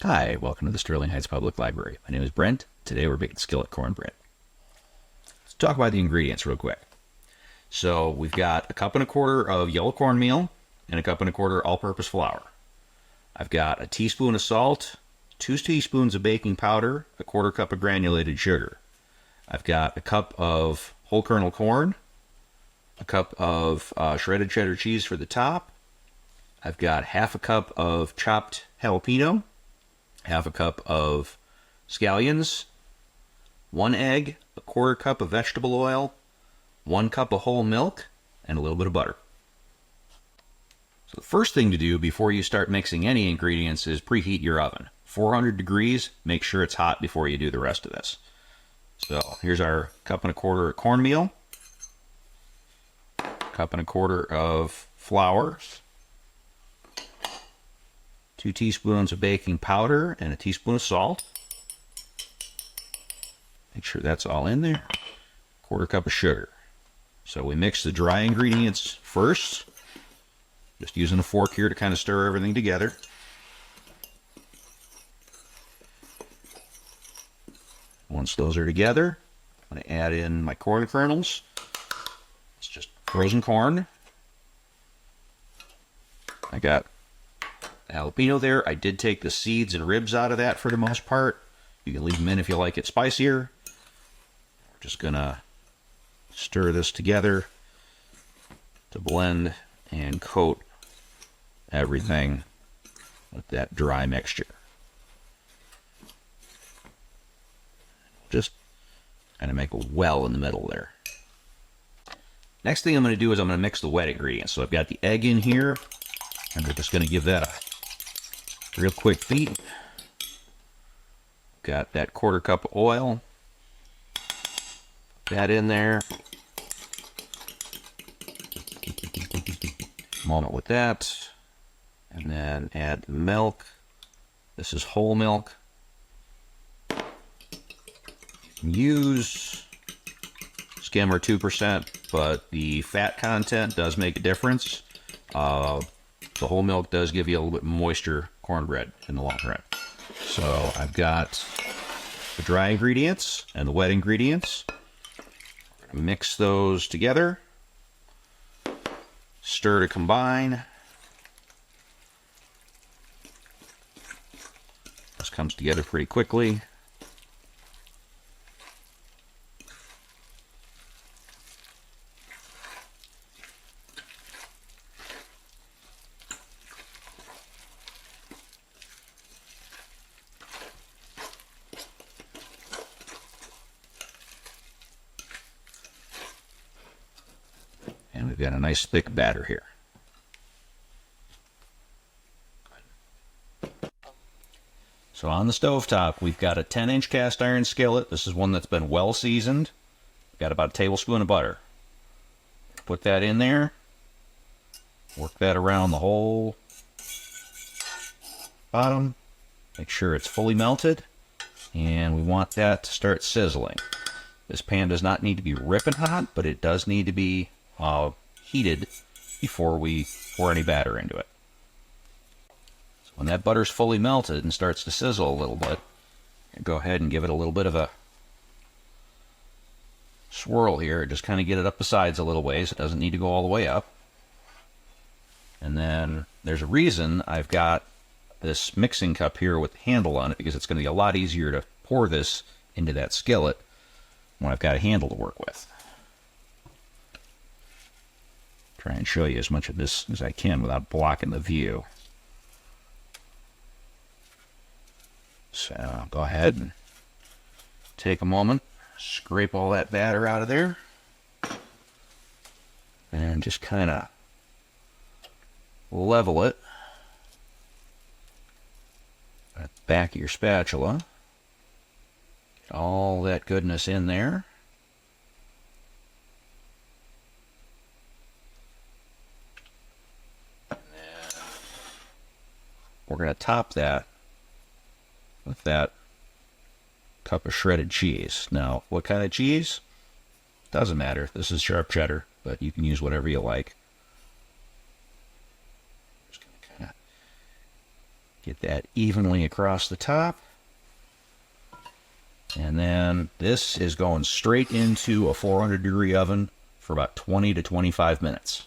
Hi, welcome to the Sterling Heights Public Library. My name is Brent. Today we're making skillet cornbread. Let's talk about the ingredients real quick. So we've got a cup and a quarter of yellow cornmeal and a cup and a quarter all-purpose flour. I've got a teaspoon of salt, 2 teaspoons of baking powder, a quarter cup of granulated sugar. I've got a cup of whole kernel corn, a cup of shredded cheddar cheese for the top. I've got half a cup of chopped jalapeno, half a cup of scallions, 1 egg, a quarter cup of vegetable oil, 1 cup of whole milk, and a little bit of butter. So the first thing to do before you start mixing any ingredients is preheat your oven. 400 degrees, make sure it's hot before you do the rest of this. So here's our cup and a quarter of cornmeal, cup and a quarter of flour, 2 teaspoons of baking powder, and a teaspoon of salt. Make sure that's all in there. Quarter cup of sugar. So we mix the dry ingredients first. Just using a fork here to kind of stir everything together. Once those are together, I'm going to add in my corn kernels. It's just frozen corn. I got jalapeno there. I did take the seeds and ribs out of that for the most part. You can leave them in if you like it spicier. We're just gonna stir this together to blend and coat everything with that dry mixture. Just kind of make a well in the middle there. Next thing I'm going to do is I'm going to mix the wet ingredients. So I've got the egg in here, and we're just going to give that a real quick beat. Got that quarter cup of oil. Put that in there. Moment with that. And then add the milk. This is whole milk. You can use skim or 2%, but the fat content does make a difference. The whole milk does give you a little bit moisture cornbread in the long run. So I've got the dry ingredients and the wet ingredients. We're going to mix those together. Stir to combine. This comes together pretty quickly. And we've got a nice thick batter here. So on the stovetop, we've got a 10-inch cast iron skillet. This is one that's been well seasoned. We've got about a tablespoon of butter. Put that in there. Work that around the whole bottom. Make sure it's fully melted. And we want that to start sizzling. This pan does not need to be ripping hot, but it does need to be heated before we pour any batter into it. So when that butter's fully melted and starts to sizzle a little bit, go ahead and give it a little bit of a swirl here. Just kind of get it up the sides a little ways. It doesn't need to go all the way up. And then there's a reason I've got this mixing cup here with the handle on it, because it's going to be a lot easier to pour this into that skillet when I've got a handle to work with. Try and show you as much of this as I can without blocking the view. So go ahead and take a moment, scrape all that batter out of there, and just kind of level it at the back of your spatula. Get all that goodness in there. We're going to top that with that cup of shredded cheese. Now, what kind of cheese? Doesn't matter. This is sharp cheddar, but you can use whatever you like. Just going to kind of Get that evenly across the top. And then this is going straight into a 400-degree oven for about 20 to 25 minutes.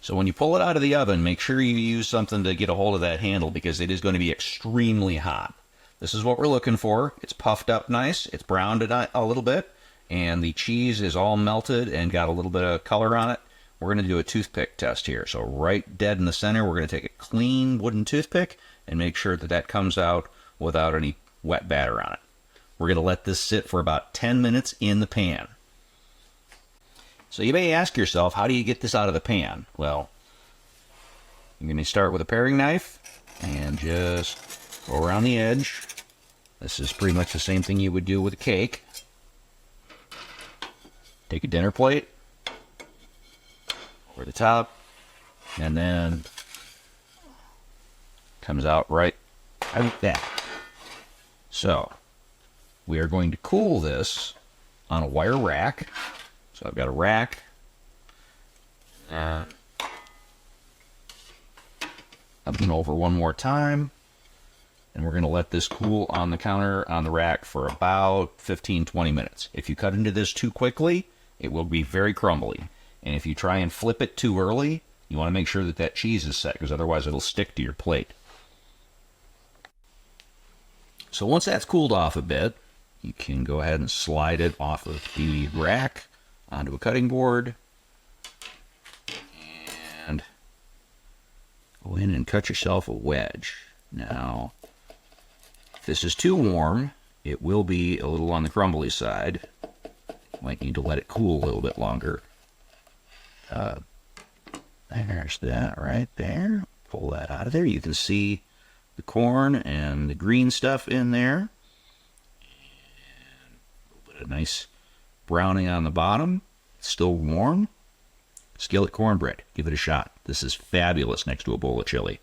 So when you pull it out of the oven, make sure you use something to get a hold of that handle because it is going to be extremely hot. This is what we're looking for. It's puffed up nice. It's browned a little bit. And the cheese is all melted and got a little bit of color on it. We're going to do a toothpick test here. So right dead in the center, we're going to take a clean wooden toothpick and make sure that that comes out without any wet batter on it. We're going to let this sit for about 10 minutes in the pan. So you may ask yourself, how do you get this out of the pan? Well, you're going to start with a paring knife and just go around the edge. This is pretty much the same thing you would do with a cake. Take a dinner plate over the top, and then comes out right like that. So we are going to cool this on a wire rack. So I've got a rack. I'm going over one more time. And we're going to let this cool on the counter on the rack for about 15-20 minutes. If you cut into this too quickly, it will be very crumbly. And if you try and flip it too early, you want to make sure that that cheese is set, because otherwise it'll stick to your plate. So once that's cooled off a bit, you can go ahead and slide it off of the rack onto a cutting board. And go in and cut yourself a wedge. Now, if this is too warm, it will be a little on the crumbly side. Might need to let it cool a little bit longer. There's that right there. Pull that out of there. You can see the corn and the green stuff in there. And a little bit of nice browning on the bottom. It's still warm. Skillet cornbread. Give it a shot. This is fabulous next to a bowl of chili.